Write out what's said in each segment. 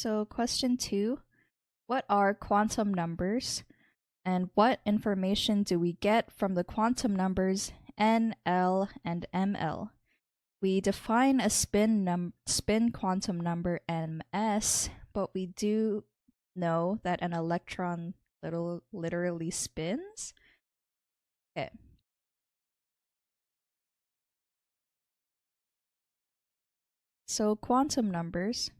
So question 2, what are quantum numbers and what information do we get from the quantum numbers n, l, and ml? We define a spin quantum number ms, but we do know that an electron literally spins. Okay. So quantum numbers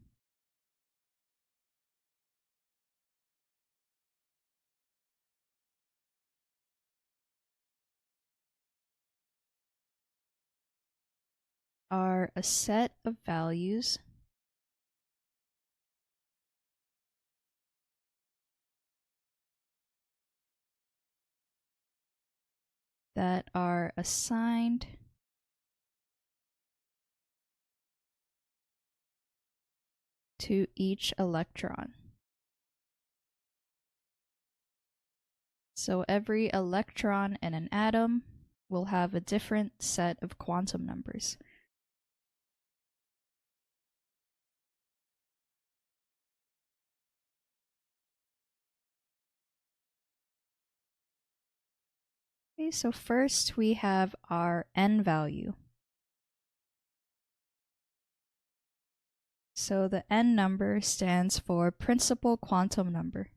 are a set of values that are assigned to each electron. So every electron in an atom will have a different set of quantum numbers. Okay, so first we have our n value. So the n number stands for principal quantum number.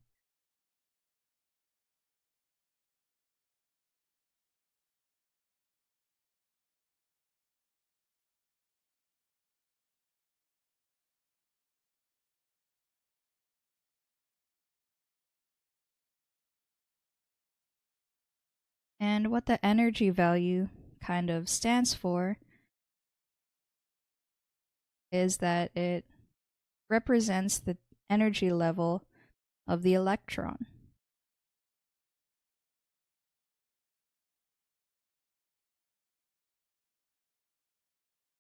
And what the energy value kind of stands for is that it represents the energy level of the electron.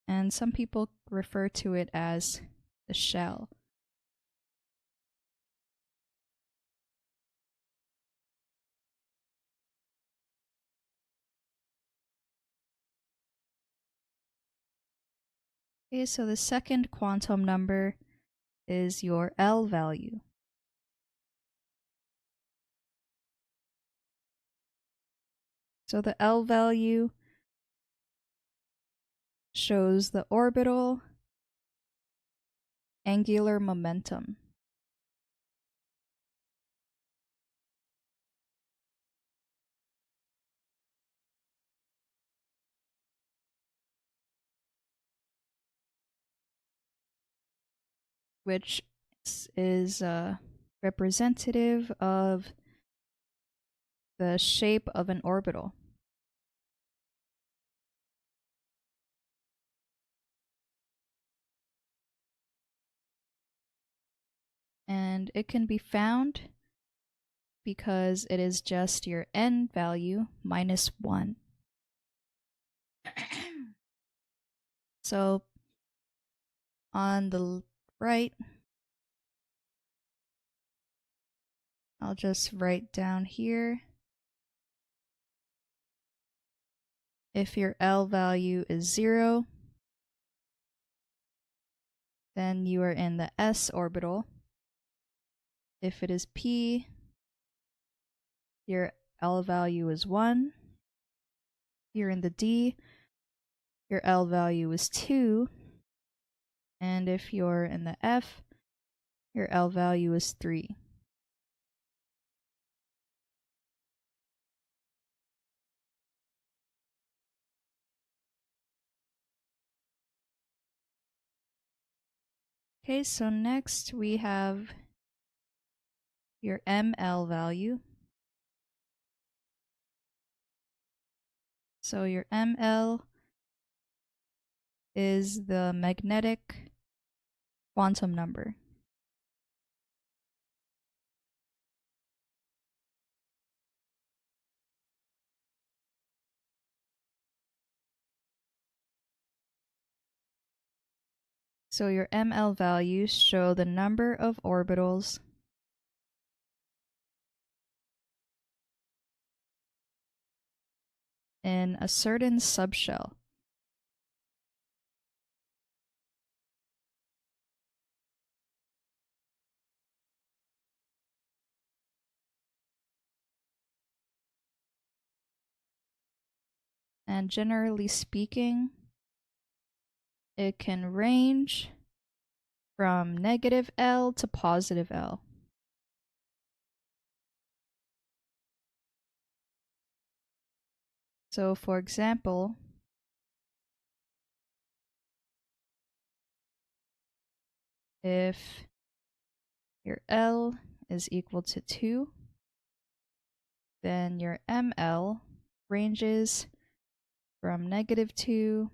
And some people refer to it as the shell. Okay, so the second quantum number is your L value. So the L value shows the orbital angular momentum. Which is representative of the shape of an orbital. And it can be found because it is just your n value minus 1. So on the right, I'll just write down here. If your L value is 0, then you are in the s orbital. If it is p, your L value is 1. You're in the d, your L value is 2. And if you're in the f, your L value is 3. Okay, so next we have your ML value. So your ML is the magnetic quantum number. So your ML values show the number of orbitals in a certain subshell. And generally speaking, it can range from negative L to positive L. So for example, if your L is equal to 2, then your ML ranges from negative 2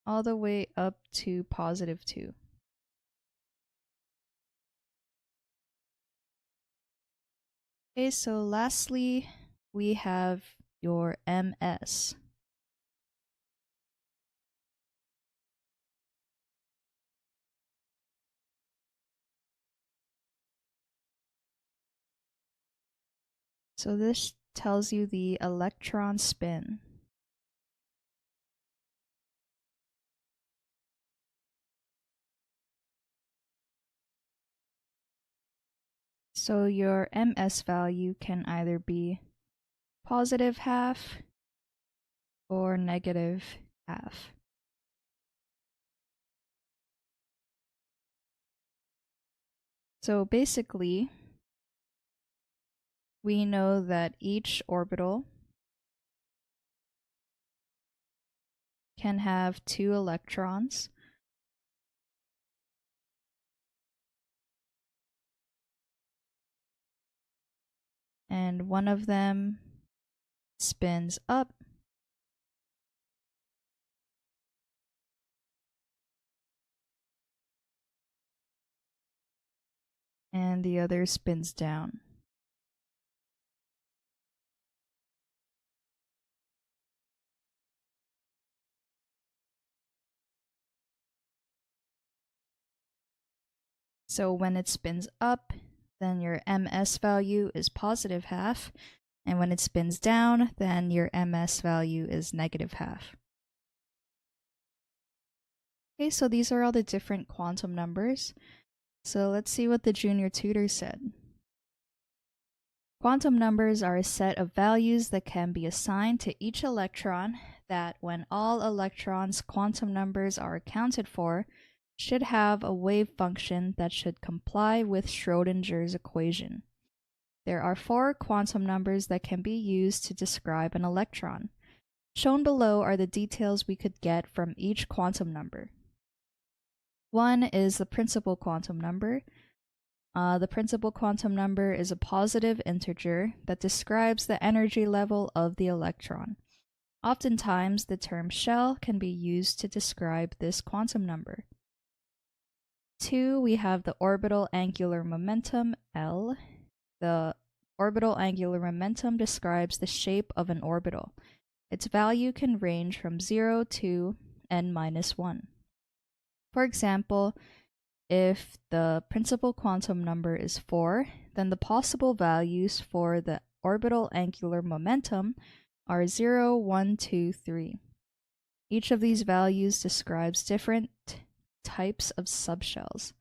all the way up to positive 2. Okay, so lastly, we have your MS. So this tells you the electron spin. So your MS value can either be positive half or negative half. So basically, we know that each orbital can have 2 electrons. And one of them spins up and the other spins down. So when it spins up, then your MS value is positive half, and when it spins down, then your MS value is negative half. Okay, so these are all the different quantum numbers. So let's see what the junior tutor said. Quantum numbers are a set of values that can be assigned to each electron that, when all electrons' quantum numbers are accounted for, should have a wave function that should comply with Schrödinger's equation. There are 4 quantum numbers that can be used to describe an electron. Shown below are the details we could get from each quantum number. 1 is the principal quantum number. The principal quantum number is a positive integer that describes the energy level of the electron. Oftentimes, the term shell can be used to describe this quantum number. 2, we have the orbital angular momentum, L. The orbital angular momentum describes the shape of an orbital. Its value can range from 0 to n-1. For example, if the principal quantum number is 4, then the possible values for the orbital angular momentum are 0, 1, 2, 3. Each of these values describes different types of subshells.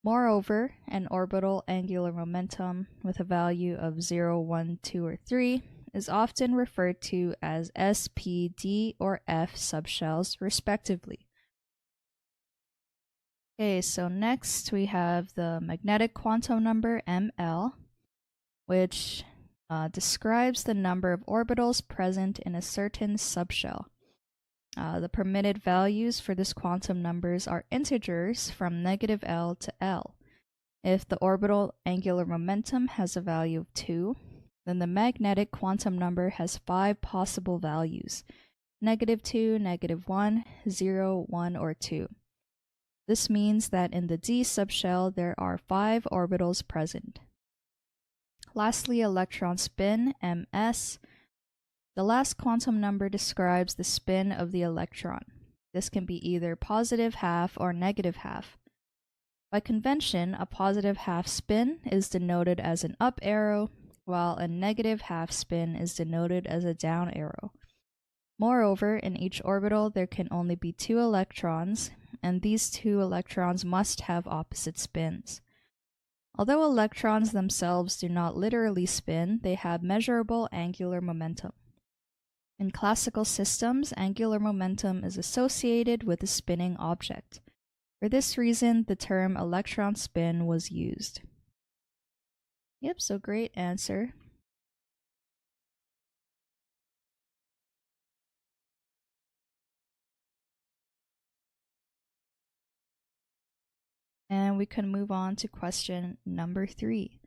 Moreover, an orbital angular momentum with a value of 0, 1, 2, or 3 is often referred to as S, P, D, or F subshells, respectively. Okay, so next we have the magnetic quantum number, ML, which describes the number of orbitals present in a certain subshell. The permitted values for this quantum numbers are integers from negative L to L. If the orbital angular momentum has a value of 2, then the magnetic quantum number has 5 possible values: negative 2, negative 1, 0, 1, or 2. This means that in the D subshell there are 5 orbitals present. Lastly, electron spin, ms. The last quantum number describes the spin of the electron. This can be either positive half or negative half. By convention, a positive half spin is denoted as an up arrow, while a negative half spin is denoted as a down arrow. Moreover, in each orbital there can only be 2 electrons, and these 2 electrons must have opposite spins. Although electrons themselves do not literally spin, they have measurable angular momentum. In classical systems, angular momentum is associated with a spinning object. For this reason, the term electron spin was used. Yep, so great answer. And we can move on to question number 3.